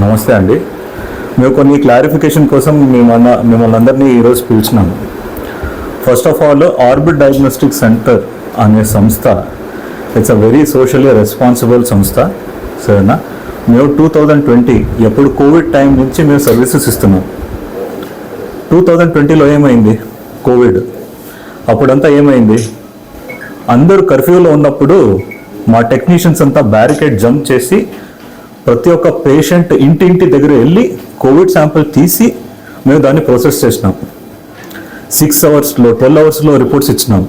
నమస్తే అండి. మేము కొన్ని క్లారిఫికేషన్ కోసం మిమ్మల్ని అందరినీ ఈరోజు పిలిచినాము. First of all, Orbit diagnostic centre అనే సంస్థ it's a very socially responsible సంస్థ. సరేనా? మేము 2020 ఎప్పుడు కోవిడ్ టైం నుంచి మేము సర్వీసెస్ ఇస్తున్నాం. 2020లో ఏమైంది? కోవిడ్. అప్పుడంతా ఏమైంది? అందరూ కర్ఫ్యూలో ఉన్నప్పుడు మా టెక్నీషియన్స్ అంతా బ్యారికేడ్ జంప్ చేసి ప్రతి ఒక్క పేషెంట్ ఇంటి దగ్గర వెళ్ళి కోవిడ్ శాంపిల్ తీసి మేము దాన్ని ప్రాసెస్ చేసినాం. 6 అవర్స్లో 12 అవర్స్లో రిపోర్ట్స్ ఇచ్చినాం.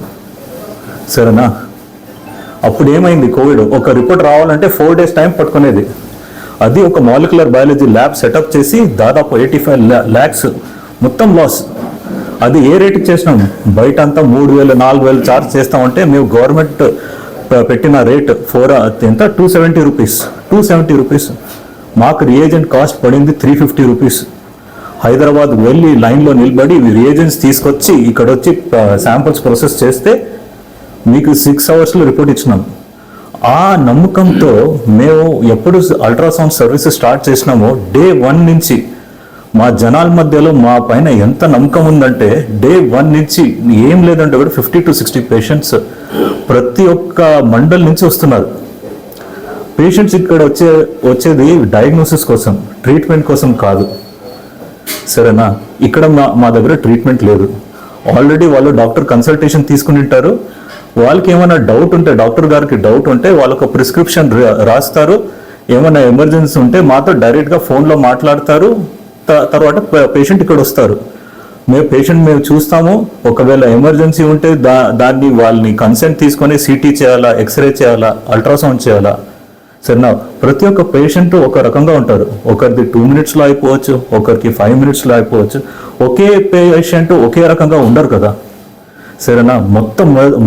సరేనా? అప్పుడు ఏమైంది? కోవిడ్ ఒక రిపోర్ట్ రావాలంటే 4 days టైం పట్టుకునేది. అది ఒక మాలిక్యులర్ బయాలజీ ల్యాబ్ సెటప్ చేసి దాదాపు 85 lakhs మొత్తం లాస్. అది ఏ రేటుకి చేసినాం? బయట అంతా 3,000 4,000 ఛార్జ్ చేస్తామంటే మేము గవర్నమెంట్ పెట్టిన రేట్ ఎంత? 270 రూపీస్. 270 రూపీస్. మాకు రియేజెంట్ కాస్ట్ పడింది 350 రూపీస్. హైదరాబాద్ వెళ్ళి లైన్లో నిలబడి రియేజెంట్స్ తీసుకొచ్చి ఇక్కడ వచ్చి శాంపుల్స్ ప్రాసెస్ చేస్తే మీకు 6 అవర్స్లో రిపోర్ట్ ఇచ్చినాం. ఆ నమ్మకంతో మేము ఎప్పుడు అల్ట్రాసౌండ్ సర్వీసెస్ స్టార్ట్ చేసినామో డే 1 నుంచి మా జనాల మధ్యలో మా పైన ఎంత నమ్మకం ఉందంటే డే 1 నుంచి ఏం లేదంటే కూడా 50 to 60 పేషెంట్స్ ప్రతి ఒక్క మండల్ నుంచి వస్తున్నారు. పేషెంట్స్ ఇక్కడ వచ్చేది డయాగ్నోసిస్ కోసం, ట్రీట్మెంట్ కోసం కాదు. సరేనా? ఇక్కడ మా దగ్గర ట్రీట్మెంట్ లేదు. ఆల్రెడీ వాళ్ళు డాక్టర్ కన్సల్టేషన్ తీసుకుని ఉంటారు. వాళ్ళకి ఏమైనా డౌట్ ఉంటే, డాక్టర్ గారికి డౌట్ ఉంటే వాళ్ళకు ప్రిస్క్రిప్షన్ రాస్తారు. ఏమైనా ఎమర్జెన్సీ ఉంటే మాతో డైరెక్ట్గా ఫోన్లో మాట్లాడతారు. తర్వాత పేషెంట్ ఇక్కడ వస్తారు. మేము చూస్తాము. ఒకవేళ ఎమర్జెన్సీ ఉంటే దాన్ని వాళ్ళని కన్సెంట్ తీసుకొని సిటీ చేయాలా, ఎక్స్రే చేయాలా, అల్ట్రాసౌండ్ చేయాలా. సరేనా? ప్రతి ఒక్క పేషెంట్ ఒక రకంగా ఉంటారు. ఒకరిది 2 minutesలో అయిపోవచ్చు, ఒకరికి 5 minutesలో అయిపోవచ్చు. ఒకే పేషెంట్ ఒకే రకంగా ఉండరు కదా. సరేనా?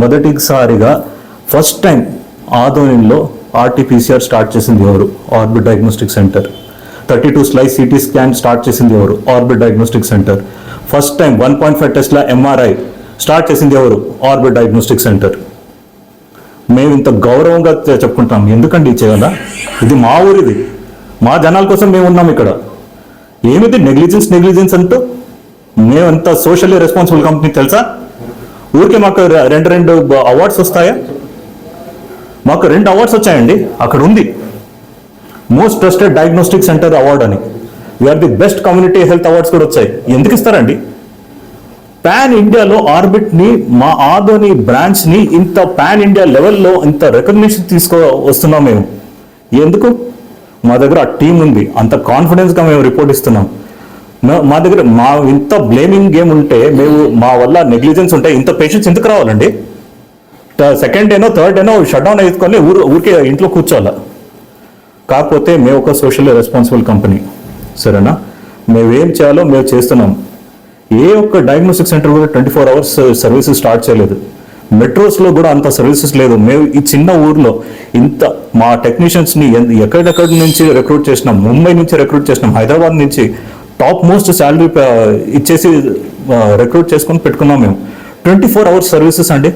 మొదటిసారిగా ఫస్ట్ టైం ఆదోనిలో RT-PCR స్టార్ట్ చేసింది ఎవరు? Orbit diagnostic centre. 32 slice CT scan start చేసింది ఎవరు? Orbit diagnostic centre. First time 1.5 టెస్ట్ల MRI start చేసింది ఎవరు? Orbit diagnostic centre. మేము ఇంత గౌరవంగా చెప్పుకుంటాం. ఎందుకండి చేయాలా? ఇది మా ఊరిది, మా జనాల కోసం మేము ఉన్నాం ఇక్కడ. ఏమిది నెగ్లిజెన్స్ అంటూ? మేమంత సోషల్లీ రెస్పాన్సిబుల్ కంపెనీ తెలుసా? ఊరికే మాకు రెండు అవార్డ్స్ వస్తాయా? మాకు 2 అవార్డ్స్ వచ్చాయండి. అక్కడ ఉంది most trusted diagnostic centre award అని. We are the best community health awards కూడా వచ్చాయి. ఎందుకు ఇస్తారండి? పాన్ ఇండియాలో ఆర్బిట్ని, మా ఆదోని బ్రాంచ్ని ఇంత పాన్ ఇండియా లెవెల్లో ఇంత రికగ్నిషన్ వస్తున్నాం మేము. ఎందుకు? మా దగ్గర ఆ టీం ఉంది. అంత కాన్ఫిడెన్స్గా మేము రిపోర్ట్ ఇస్తున్నాం. మా దగ్గర ఇంత బ్లేమింగ్ గేమ్ ఉంటే, మా వల్ల నెగ్లిజెన్స్ ఉంటే ఇంత పేషెంట్స్ ఎందుకు రావాలండి? సెకండ్ డేనో థర్డ్ డేనో షట్ డౌన్ వేసుకొని ఊరికే ఇంట్లో కూర్చోవాలా? కాకపోతే మేము ఒక సోషల్లీ రెస్పాన్సిబుల్ కంపెనీ. సరేనా? మేమేం చేయాలో మేము చేస్తున్నాం. ఏ ఒక్క డయాగ్నోస్టిక్ సెంటర్ కూడా 24 hours సర్వీసెస్ స్టార్ట్ చేయలేదు. మెట్రోస్లో కూడా అంత సర్వీసెస్ లేదు. మేము ఈ చిన్న ఊర్లో మా టెక్నీషియన్స్ని ఎక్కడెక్కడి నుంచి రిక్రూట్ చేసినాం. ముంబై నుంచి రిక్రూట్ చేసినాం, హైదరాబాద్ నుంచి టాప్ మోస్ట్ శాలరీ ఇచ్చేసి రిక్రూట్ చేసుకొని పెట్టుకున్నాం మేము. 24 hours సర్వీసెస్ అండి.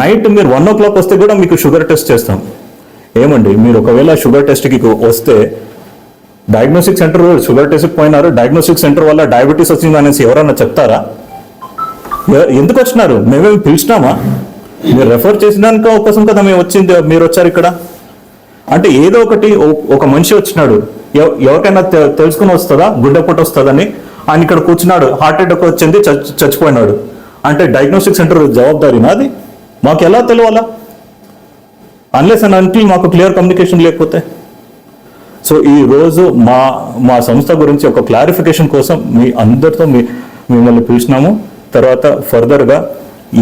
నైట్ మీరు 1 o'clock వస్తే కూడా మీకు షుగర్ టెస్ట్ చేస్తాం. ఏమండి, మీరు ఒకవేళ షుగర్ టెస్ట్కి వస్తే డయాగ్నోస్టిక్ సెంటర్ షుగర్ టెస్ట్కి పోయినారు, డయాగ్నోస్టిక్ సెంటర్ వల్ల డయాబెటీస్ వచ్చింది అనేసి ఎవరన్నా చెప్తారా? ఎందుకు వచ్చినారు? మేమేమి పిలిచినామా? మీరు రెఫర్ చేసినాక కోసం కదా మేము వచ్చింది. మీరు వచ్చారు ఇక్కడ అంటే ఏదో ఒకటి. ఒక మనిషి వచ్చినాడు, ఎవరికైనా తెలుసుకుని వస్తుందా గుండెపోటు వస్తుందని? ఆయన ఇక్కడ కూర్చున్నాడు, హార్ట్ అటాక్ వచ్చింది, చచ్చిపోయినాడు అంటే డయాగ్నోస్టిక్ సెంటర్ జవాబాదారీనా అది? మాకు ఎలా తెలియాలా? అన్లెస్ అండ్ అంటిల్ మాకు క్లియర్ కమ్యూనికేషన్ లేకపోతే. సో ఈరోజు మా సంస్థ గురించి ఒక క్లారిఫికేషన్ కోసం మీ అందరితో మిమ్మల్ని పిలిచినాము. తర్వాత ఫర్దర్గా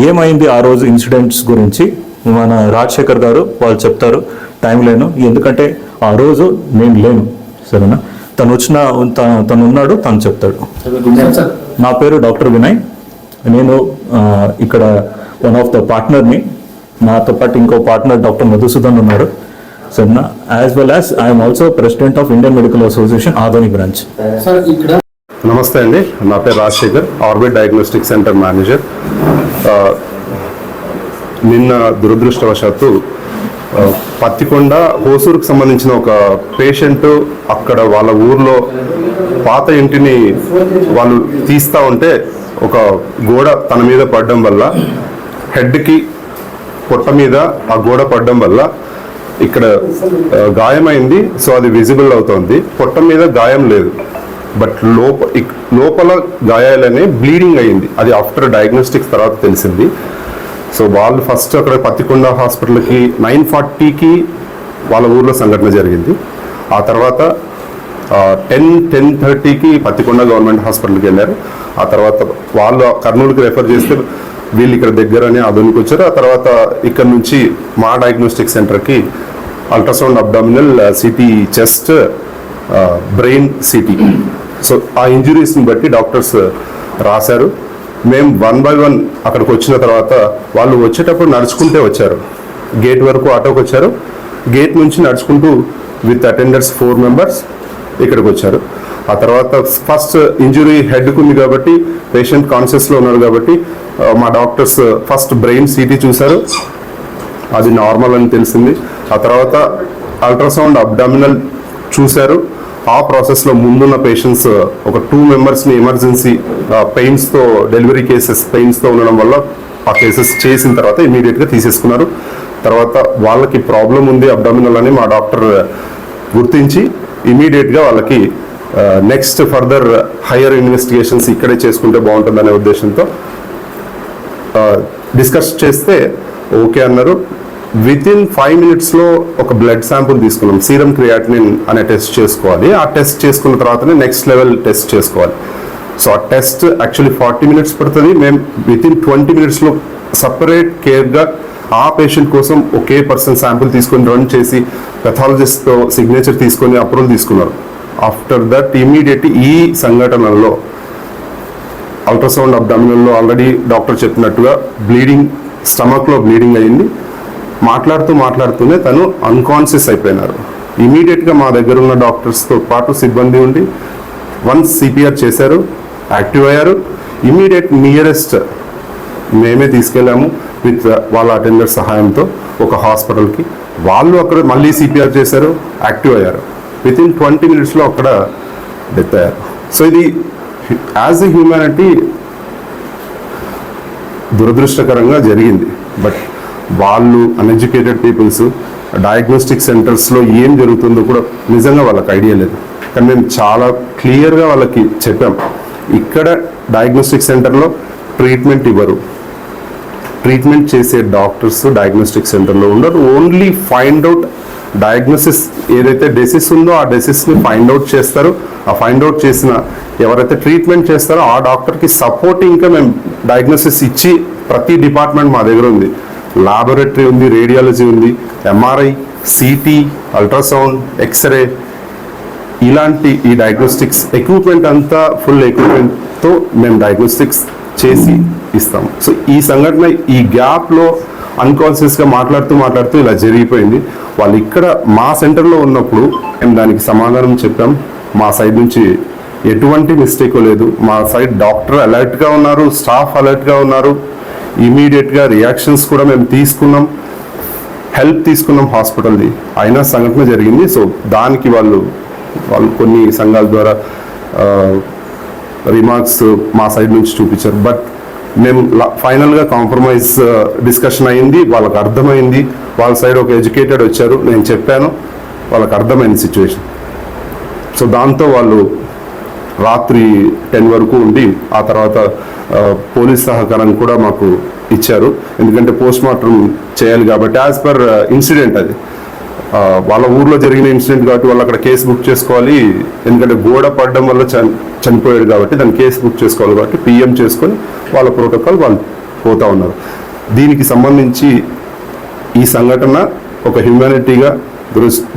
ఏమైంది ఆ రోజు ఇన్సిడెంట్స్ గురించి మన రాజశేఖర్ గారు వాళ్ళు చెప్తారు. టైం లేను, ఎందుకంటే ఆ రోజు నేను లేను. సరేనా? తను ఉన్నాడు, తను చెప్తాడు. నా పేరు డాక్టర్ వినయ్. నేను ఇక్కడ వన్ ఆఫ్ ద పార్ట్నర్ని. నాతో పాటు ఇంకో పార్ట్నర్ డాక్టర్ మధుసూదన్ ఉన్నారు. సరేనా? As well as I'm also president of Indian medical association Adoni branch. నమస్తే అండి, నా పేరు Rajasekhar, orbit diagnostic centre manager. నిన్న దురదృష్టవశాత్తు పత్తికొండ హోసూరుకు సంబంధించిన ఒక పేషెంట్ అక్కడ వాళ్ళ ఊర్లో పాత ఇంటిని వాళ్ళు తీస్తూ ఉంటే ఒక గోడ తన మీద పడడం వల్ల హెడ్కి పొట్ట మీద ఆ గోడ పడడం వల్ల ఇక్కడ గాయమైంది. సో అది విజిబుల్ అవుతుంది. పొట్ట మీద గాయం లేదు, బట్ లోపల గాయాలనే బ్లీడింగ్ అయ్యింది. అది ఆఫ్టర్ డయాగ్నోస్టిక్స్ తర్వాత తెలిసింది. సో వాళ్ళు ఫస్ట్ అక్కడ పత్తికొండ హాస్పిటల్కి 9:40కి వాళ్ళ ఊర్లో సంఘటన జరిగింది. ఆ తర్వాత 10:30కి పత్తికొండ గవర్నమెంట్ హాస్పిటల్కి వెళ్ళారు. ఆ తర్వాత వాళ్ళు కర్నూలుకి రెఫర్ చేస్తే వీళ్ళు ఇక్కడ దగ్గరనే ఆధునికి వచ్చారు. ఆ తర్వాత ఇక్కడ నుంచి మా డయాగ్నోస్టిక్ సెంటర్కి ultrasound abdominal, city chest, brain city. So ఆ ఇంజురీస్ని బట్టి డాక్టర్స్ రాశారు. మేము 1 by 1 అక్కడికి వచ్చిన తర్వాత వాళ్ళు వచ్చేటప్పుడు నడుచుకుంటే వచ్చారు. గేట్ వరకు ఆటోకి వచ్చారు. గేట్ నుంచి నడుచుకుంటూ విత్ అటెండర్స్ 4 members ఇక్కడికి వచ్చారు. ఆ తర్వాత ఫస్ట్ ఇంజురీ హెడ్కు ఉంది కాబట్టి పేషెంట్ కాన్షియస్లో ఉన్నారు కాబట్టి మా డాక్టర్స్ ఫస్ట్ బ్రెయిన్ సిటీ చూశారు. అది నార్మల్ అని తెలిసింది. ఆ తర్వాత అల్ట్రాసౌండ్ అబ్డామినల్ చూశారు. ఆ ప్రాసెస్లో ముందున్న పేషెంట్స్ ఒక 2 members-ని ఎమర్జెన్సీ పెయిన్స్తో, డెలివరీ కేసెస్ పెయిన్స్తో ఉండడం వల్ల ఆ కేసెస్ చేసిన తర్వాత ఇమీడియట్గా తీసేసుకున్నారు. తర్వాత వాళ్ళకి ప్రాబ్లం ఉంది అబ్డామినల్ అని మా డాక్టర్ గుర్తించి ఇమీడియట్గా వాళ్ళకి నెక్స్ట్ ఫర్దర్ హయ్యర్ ఇన్వెస్టిగేషన్స్ ఇక్కడే చేసుకుంటే బాగుంటుందనే ఉద్దేశంతో డిస్కస్ చేస్తే ఓకే అన్నారు. వితిన్ 5 minutes-లో ఒక బ్లడ్ శాంపుల్ తీసుకున్నాం. సీరం క్రియాటినిన్ అనే టెస్ట్ చేసుకోవాలి. ఆ టెస్ట్ చేసుకున్న తర్వాతనే నెక్స్ట్ లెవెల్ టెస్ట్ చేసుకోవాలి. సో ఆ టెస్ట్ యాక్చువల్లీ 40 minutes పడుతుంది. మేము వితిన్ 20 minutes-లో సపరేట్ కేర్గా ఆ పేషెంట్ కోసం ఒకే పర్సన్ శాంపుల్ తీసుకొని రన్ చేసి పెథాలజిస్ట్తో సిగ్నేచర్ తీసుకొని అప్రూవల్ తీసుకున్నారు. ఆఫ్టర్ దట్ ఇమీడియట్ ఈ సంఘటనలో అల్ట్రాసౌండ్ అబ్డామినల్లో ఆల్రెడీ డాక్టర్ చెప్పినట్టుగా బ్లీడింగ్, స్టమక్లో బ్లీడింగ్ అయ్యింది. మాట్లాడుతూనే తను అన్కాన్షియస్ అయిపోయినారు. ఇమీడియట్గా మా దగ్గర ఉన్న డాక్టర్స్తో పాటు సిబ్బంది ఉండి వన్స్ సిపిఆర్ చేశారు, యాక్టివ్ అయ్యారు. ఇమీడియట్ నియరెస్ట్ మేమే తీసుకెళ్ళాము విత్ వాళ్ళ అటెండర్ సహాయంతో ఒక హాస్పిటల్కి. వాళ్ళు అక్కడ మళ్ళీ సిపిఆర్ చేశారు, యాక్టివ్ అయ్యారు. వితిన్ 20 minutes-లో అక్కడ డెత్ అయ్యారు. సో ఇది యాజ్ ఎ హ్యూమానిటీ దురదృష్టకరంగా జరిగింది. బట్ వాళ్ళు అన్ఎడ్యుకేటెడ్ పీపుల్స్, డయాగ్నోస్టిక్ సెంటర్స్లో ఏం జరుగుతుందో కూడా నిజంగా వాళ్ళకి ఐడియా లేదు. కానీ మేము చాలా క్లియర్గా వాళ్ళకి చెప్పాం, ఇక్కడ డయాగ్నోస్టిక్ సెంటర్లో ట్రీట్మెంట్ ఇవ్వరు. ట్రీట్మెంట్ చేసే డాక్టర్స్ డయాగ్నోస్టిక్ సెంటర్లో ఉండరు. ఓన్లీ ఫైండ్ అవుట్ డయాగ్నోసిస్ ఏదైతే డిసీజ్ ఉందో ఆ డిసీజ్ని ఫైండ్ అవుట్ చేస్తారు. ఆ ఫైండ్ అవుట్ చేసిన ఎవరైతే ట్రీట్మెంట్ చేస్తారో ఆ డాక్టర్కి సపోర్ట్ ఇంకా మేము డయాగ్నోసిస్ ఇచ్చి ప్రతి డిపార్ట్మెంట్ మా దగ్గర ఉంది. లాబొరేటరీ ఉంది, రేడియాలజీ ఉంది, ఎంఆర్ఐ, సిటీ, అల్ట్రాసౌండ్, ఎక్స్రే, ఇలాంటి ఈ డయాగ్నోస్టిక్స్ ఎక్విప్మెంట్ అంతా ఫుల్ ఎక్విప్మెంట్తో మేము డయాగ్నోస్టిక్స్ చేసి ఇస్తాం. సో ఈ సంఘటన ఈ గ్యాప్లో అన్కాన్షియస్గా మాట్లాడుతూ ఇలా జరిగిపోయింది. వాళ్ళు ఇక్కడ మా సెంటర్లో ఉన్నప్పుడు మేము దానికి సమాధానం చెప్పాం. మా సైడ్ నుంచి ఎటువంటి మిస్టేక్ లేదు. మా సైడ్ డాక్టర్ అలర్ట్గా ఉన్నారు, స్టాఫ్ అలర్ట్గా ఉన్నారు. ఇమీడియట్గా రియాక్షన్స్ కూడా మేము తీసుకున్నాం, హెల్ప్ తీసుకున్నాం హాస్పిటల్ది. అయినా సంఘటన జరిగింది. సో దానికి వాళ్ళు కొన్ని సంఘాల ద్వారా రిమార్క్స్ మా సైడ్ నుంచి చూపించారు. బట్ మేము ఫైనల్గా కాంప్రమైజ్ డిస్కషన్ అయింది. వాళ్ళకి అర్థమైంది. వాళ్ళ సైడ్ ఒక ఎడ్యుకేటెడ్ వచ్చారు, నేను చెప్పాను, వాళ్ళకి అర్థమైంది సిచ్యువేషన్. సో దాంతో వాళ్ళు రాత్రి 10 వరకు ఉండి ఆ తర్వాత పోలీస్ సహకారం కూడా మాకు ఇచ్చారు. ఎందుకంటే పోస్ట్ మార్టం చేయాలి కాబట్టి యాజ్ పర్ ఇన్సిడెంట్ అది వాళ్ళ ఊర్లో జరిగిన ఇన్సిడెంట్ కాబట్టి వాళ్ళు అక్కడ కేసు బుక్ చేసుకోవాలి. ఎందుకంటే గోడ పడడం వల్ల చనిపోయాడు కాబట్టి దాన్ని కేసు బుక్ చేసుకోవాలి కాబట్టి పిఎం చేసుకొని వాళ్ళ ప్రోటోకాల్ వాళ్ళు పోతూ ఉన్నారు. దీనికి సంబంధించి ఈ సంఘటన ఒక హ్యూమానిటీగా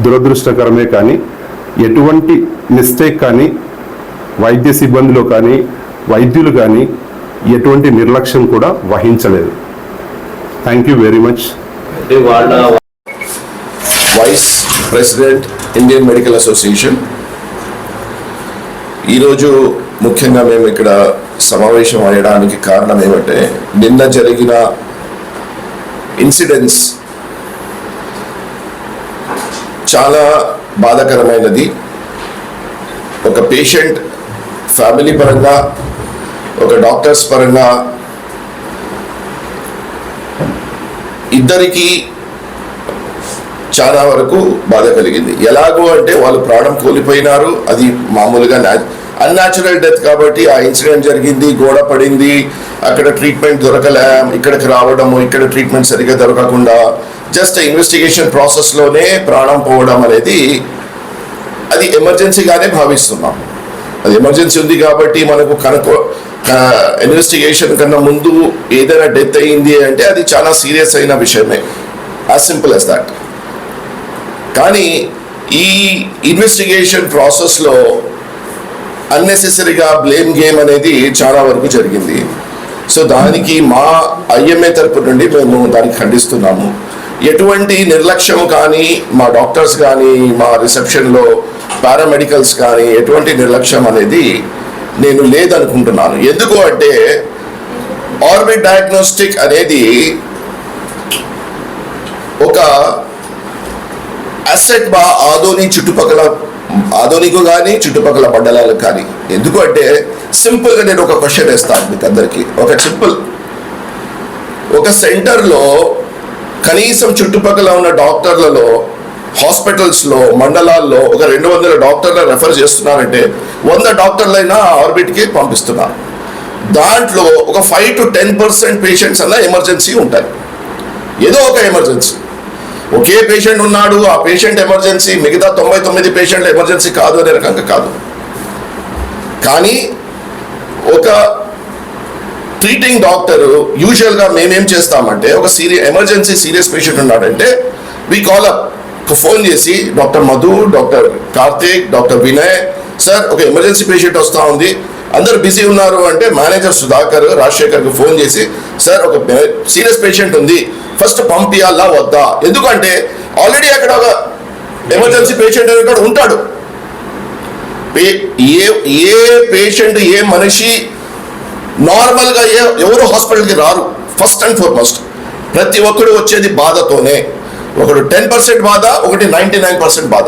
దురదృష్టకరమే, కానీ ఎటువంటి మిస్టేక్ కానీ వైద్య సిబ్బందిలో కానీ వైద్యులు కానీ ఎటువంటి నిర్లక్ష్యం కూడా వహించలేదు. Thank you very much. Vice president Indian medical association. ఈరోజు ముఖ్యంగా మేము ఇక్కడ సమావేశం అయ్యడానికి కారణం ఏమంటే నిన్న జరిగిన ఇన్సిడెంట్స్ చాలా బాధాకరమైనది. ఒక పేషెంట్ ఫ్యామిలీ పరంగా, ఒక డాక్టర్స్ పరంగా ఇద్దరికి చాలా వరకు బాధ కలిగింది. ఎలాగో అంటే వాళ్ళు ప్రాణం కోల్పోయినారు. అది మామూలుగా అన్యాచురల్ డెత్ కాబట్టి ఆ ఇన్సిడెంట్ జరిగింది, గోడ పడింది, అక్కడ ట్రీట్మెంట్ దొరకలే, ఇక్కడికి రావడము, ఇక్కడ ట్రీట్మెంట్ సరిగ్గా దొరకకుండా జస్ట్ ఇన్వెస్టిగేషన్ ప్రాసెస్లోనే ప్రాణం పోవడం అనేది అది ఎమర్జెన్సీగానే భావిస్తున్నాం. అది ఎమర్జెన్సీ ఉంది కాబట్టి మనకు ఇన్వెస్టిగేషన్ కన్నా ముందు ఏదైనా డెత్ అయ్యింది అంటే అది చాలా సీరియస్ అయిన విషయమే, యాజ్ సింపుల్ యాజ్ దాట్. కానీ ఈ ఇన్వెస్టిగేషన్ ప్రాసెస్లో అన్నెసెసరీగా బ్లేమ్ గేమ్ అనేది చాలా వరకు జరిగింది. సో దానికి మా ఐఎంఏ తరపు నుండి మేము దానికి ఖండిస్తున్నాము. ఎటువంటి నిర్లక్ష్యం కానీ మా డాక్టర్స్ కానీ మా రిసెప్షన్లో పారామెడికల్స్ కానీ ఎటువంటి నిర్లక్ష్యం అనేది నేను లేదనుకుంటున్నాను. ఎందుకు అంటే ఆర్బిట్ డయాగ్నోస్టిక్ అనేది ఒక అసెట్ ఆధోనికు కానీ చుట్టుపక్కల మండలాలకు కానీ. ఎందుకు అంటే సింపుల్గా నేను ఒక క్వశ్చన్ వేస్తాను మీకు అందరికీ. ఒక సెంటర్లో కనీసం చుట్టుపక్కల ఉన్న డాక్టర్లలో హాస్పిటల్స్లో మండలాల్లో ఒక 200 డాక్టర్లు రెఫర్ చేస్తున్నారంటే 100 డాక్టర్లైనా ఆర్బిట్కి పంపిస్తున్నారు. దాంట్లో ఒక 5 to 10% పేషెంట్స్ అన్న ఎమర్జెన్సీ ఉంటాయి. ఏదో ఒక ఎమర్జెన్సీ. ఒకే పేషెంట్ ఉన్నాడు, ఆ పేషెంట్ ఎమర్జెన్సీ, మిగతా 99 పేషెంట్లు ఎమర్జెన్సీ కాదు అనే రకంగా కాదు. కానీ ఒక ట్రీటింగ్ డాక్టర్ యూజువల్గా మేమేం చేస్తామంటే ఒక ఎమర్జెన్సీ సీరియస్ పేషెంట్ ఉన్నాడంటే వీ కాల్ అప్, ఫోన్ చేసి doctor Madhu, doctor Karthik, doctor Vinay, sir ఒక ఎమర్జెన్సీ పేషెంట్ వస్తూ ఉంది, అందరు బిజీ ఉన్నారు అంటే మేనేజర్ సుధాకర్ రాజశేఖర్కి ఫోన్ చేసి, సార్ ఒక సీరియస్ పేషెంట్ ఉంది, ఫస్ట్ పంపియాలా వద్దా? ఎందుకంటే ఆల్రెడీ అక్కడ ఒక ఎమర్జెన్సీ పేషెంట్ అనేవాడు ఉంటాడు. ఏ పేషెంట్, ఏ మనిషి నార్మల్గా ఎవరు హాస్పిటల్కి రారు. ఫస్ట్ అండ్ ఫార్మోస్ట్ ప్రతి ఒక్కడు వచ్చేది బాధతోనే. ఒకడు 10% బాధ, ఒకటి 99% బాధ.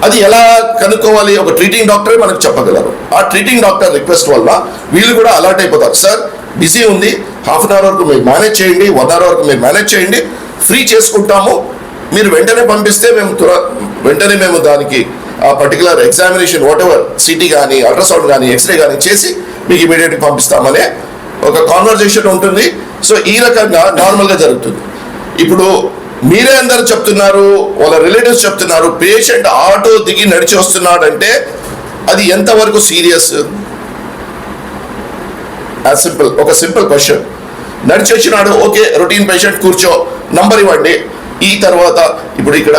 అది ఎలా కనుక్కోవాలి? ఒక ట్రీటింగ్ డాక్టరే మనకు చెప్పగలరు. ఆ ట్రీటింగ్ డాక్టర్ రిక్వెస్ట్ వల్ల వీళ్ళు కూడా అలర్ట్ అయిపోతారు. సార్ బిజీ ఉంది, ½ అన్ అవర్ వరకు మీరు మేనేజ్ చేయండి, 1 hour వరకు మీరు మేనేజ్ చేయండి, ఫ్రీ చేసుకుంటాము, మీరు వెంటనే పంపిస్తే వెంటనే మేము దానికి ఆ పర్టికులర్ ఎగ్జామినేషన్ వాటెవర్ సిటీ కానీ అల్ట్రాసౌండ్ కానీ ఎక్స్రే కానీ చేసి మీకు ఇమీడియట్గా పంపిస్తామనే ఒక కాన్వర్జేషన్ ఉంటుంది. సో ఈ రకంగా నార్మల్గా జరుగుతుంది. ఇప్పుడు మీరే అందరు చెప్తున్నారు, వాళ్ళ రిలేటివ్స్ చెప్తున్నారు, పేషెంట్ ఆటో దిగి నడిచి వస్తున్నాడంటే అది ఎంతవరకు సీరియస్? ఒక సింపుల్ క్వశ్చన్. నడిచి వచ్చినాడు, ఓకే రొటీన్ పేషెంట్, కూర్చో, నంబర్ ఇవ్వండి. ఈ తర్వాత ఇప్పుడు ఇక్కడ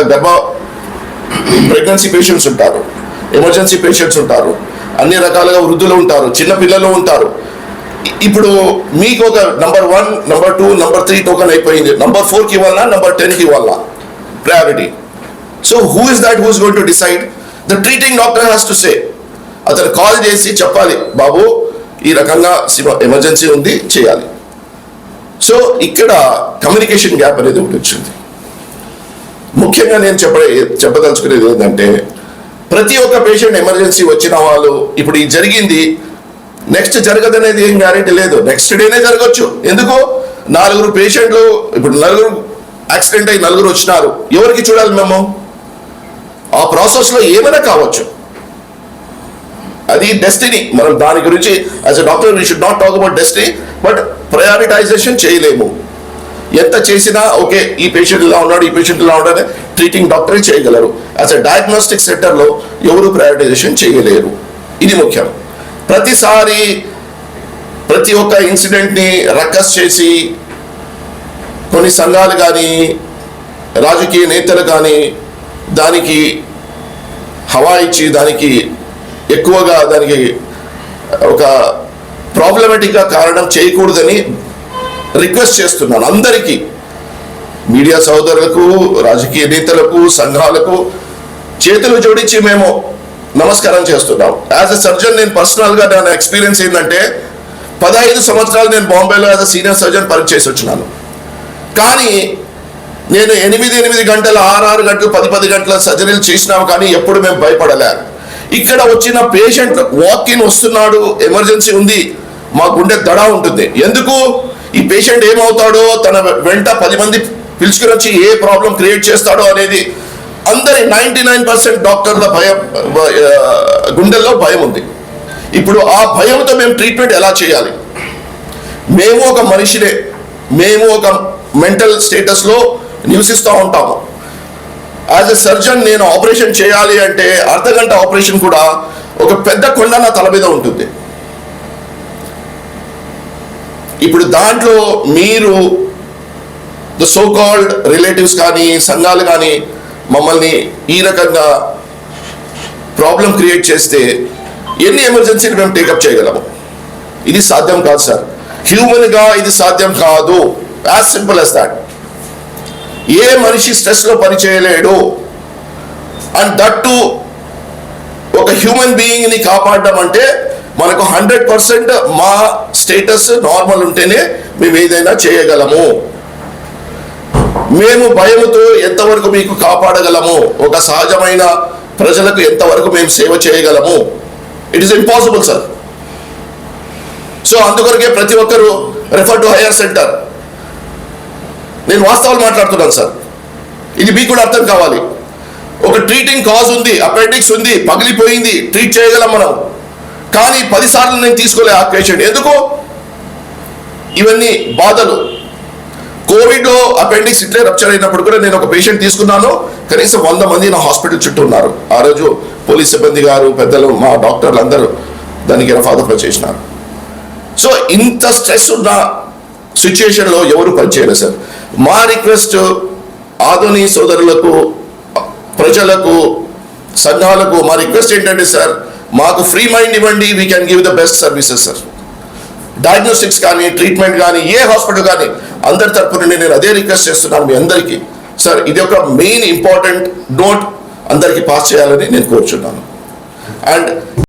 ప్రెగ్నెన్సీ పేషెంట్స్ ఉంటారు, ఎమర్జెన్సీ పేషెంట్స్ ఉంటారు, అన్ని రకాలుగా వృద్ధులు ఉంటారు, చిన్న పిల్లలు ఉంటారు. ఇప్పుడు మీకు ఒక నంబర్ 1, నంబర్ 2, నంబర్ 3 టోకన్ అయిపోయింది, నంబర్ 4కి ఇవ్వాలా, నంబర్ 10కి ఇవ్వాలా priority? So who is that who is going to decide? The treating doctor has to say. అతను కాల్ చేసి చెప్పాలి, బాబు ఈ రకంగా ఎమర్జెన్సీ ఉంది, చేయాలి. సో ఇక్కడ కమ్యూనికేషన్ గ్యాప్ అనేది ఒకటి వచ్చింది. ముఖ్యంగా నేను చెప్పదలుచుకునేది ఏంటంటే ప్రతి ఒక్క పేషెంట్ ఎమర్జెన్సీ వచ్చిన వాళ్ళు ఇప్పుడు ఈ జరిగింది, నెక్స్ట్ జరగదనేది ఏం గ్యారెంటీ లేదు. నెక్స్ట్ డేనే జరగచ్చు. ఎందుకు? 4 పేషెంట్లు, ఇప్పుడు 4 యాక్సిడెంట్ అయ్యి 4 వచ్చినారు, ఎవరికి చూడాలి మేము? ఆ ప్రాసెస్లో ఏమైనా కావచ్చు, అది డెస్టినీ. మనం దాని గురించి as a doctor we should not talk about destiny, but prioritisation చేయలేము. ఎంత చేసినా ఓకే ఈ పేషెంట్ ఇలా ఉన్నాడు, ఈ పేషెంట్ ఇలా ఉన్నాడు ట్రీటింగ్ డాక్టరే చేయగలరు. యాజ్ ఎ డయాగ్నోస్టిక్ సెక్టర్లో ఎవరు ప్రయారిటైజేషన్ చేయలేరు. ఇది ముఖ్యం. ప్రతిసారి ప్రతి ఒక్క ఇన్సిడెంట్ని రక్కస్ చేసి కొన్ని సంఘాలు కానీ రాజకీయ నేతలు కానీ దానికి హవా ఇచ్చి దానికి ఎక్కువగా దానికి ఒక ప్రాబ్లమాటిక్గా కారణం చేయకూడదని రిక్వెస్ట్ చేస్తున్నాను అందరికీ, మీడియా సోదరులకు, రాజకీయ నేతలకు, సంఘాలకు చేతులు జోడించి మేము నమస్కారం చేస్తున్నాం. యాజ్ ఎ సర్జన్ నేను పర్సనల్గా నా ఎక్స్పీరియన్స్ ఏంటంటే 15 సంవత్సరాలు నేను బాంబేలో యాజ్ ఎ సీనియర్ సర్జన్ పనిచేసి వచ్చినాను. కానీ నేను 8 గంటల 6 గంటలు 10 గంటల సర్జరీలు చేసినాం, కానీ ఎప్పుడు మేము భయపడలే. ఇక్కడ వచ్చిన పేషెంట్ వాక్-ఇన్ వస్తున్నాడు, ఎమర్జెన్సీ ఉంది, మా గుండె దడ ఉంటుంది. ఎందుకు? ఈ పేషెంట్ ఏమవుతాడో, తన వెంట 10 మంది పిలుచుకుని వచ్చి ఏ ప్రాబ్లం క్రియేట్ చేస్తాడో అనేది అందరి 99% డాక్టర్ల భయం, గుండెల్లో భయం ఉంది. ఇప్పుడు ఆ భయంతో మేము ట్రీట్మెంట్ ఎలా చేయాలి? మేము ఒక మనిషినే, మేము ఒక మెంటల్ స్టేటస్లో నివసిస్తూ ఉంటాము. యాజ్ ఎ సర్జన్ నేను ఆపరేషన్ చేయాలి అంటే అర్ధగంట ఆపరేషన్ కూడా ఒక పెద్ద కొండ నా తల మీద ఉంటుంది. ఇప్పుడు దాంట్లో మీరు ద సో కాల్డ్ రిలేటివ్స్ కానీ సంఘాలు కానీ మమ్మల్ని ఈ రకంగా ప్రాబ్లం క్రియేట్ చేస్తే ఎన్ని ఎమర్జెన్సీలు మేము టేకప్ చేయగలము? ఇది సాధ్యం కాదు సార్. హ్యూమన్గా ఇది సాధ్యం కాదు. As simple as that. ఏ మనిషి స్ట్రెస్లో పని చేయలేడు. అండ్ దట్ టు ఒక హ్యూమన్ బీయింగ్ని కాపాడడం అంటే మనకు 100% మా స్టేటస్ నార్మల్ ఉంటేనే మేము ఏదైనా చేయగలము. మేము భయముతో ఎంతవరకు మీకు కాపాడగలము, ఒక సహజమైన ప్రజలకు ఎంతవరకు మేము సేవ చేయగలము? It is impossible sir. So అందుకొరకే ప్రతి ఒక్కరూ రెఫర్ టు హైయర్ సెంటర్. నేను వాస్తవాలు మాట్లాడుతున్నాను సార్, ఇది మీకు కూడా అర్థం కావాలి. ఒక ట్రీటింగ్ కాజ్ ఉంది, అపెండిక్స్ ఉంది, పగిలిపోయింది, ట్రీట్ చేయగలం మనం. కానీ 10 సార్లు నేను తీసుకోలే ఆ పేషెంట్. ఎందుకు? ఇవన్నీ బాధలు. కోవిడ్లో అపెండిక్స్ ఇట్లే రప్చర్ అయినప్పుడు కూడా నేను ఒక పేషెంట్ తీసుకున్నాను, కనీసం 100 మంది నా హాస్పిటల్ చుట్టూ ఉన్నారు. ఆ రోజు పోలీస్ సిబ్బంది గారు, పెద్దలు, మా డాక్టర్లు అందరూ దానికి రఫాదఫా చేసినారు. సో ఇంత స్ట్రెస్ ఉన్న సిచ్యుయేషన్లో ఎవరు పనిచేయలేదు సార్. మా రిక్వెస్ట్ ఆధుని సోదరులకు, ప్రజలకు, సంఘాలకు మా రిక్వెస్ట్ ఏంటంటే సార్, మాకు ఫ్రీ మైండ్ ఇవ్వండి, we can give the best services sir. Diagnostics కానీ, ట్రీట్మెంట్ కానీ, ఏ హాస్పిటల్ కానీ అందరి తరపున నేను అదే రిక్వెస్ట్ చేస్తున్నాను మీ అందరికీ. సార్ ఇది ఒక మెయిన్ ఇంపార్టెంట్ నోట్ అందరికీ పాస్ చేయాలని నేను కోరుచున్నాను. అండ్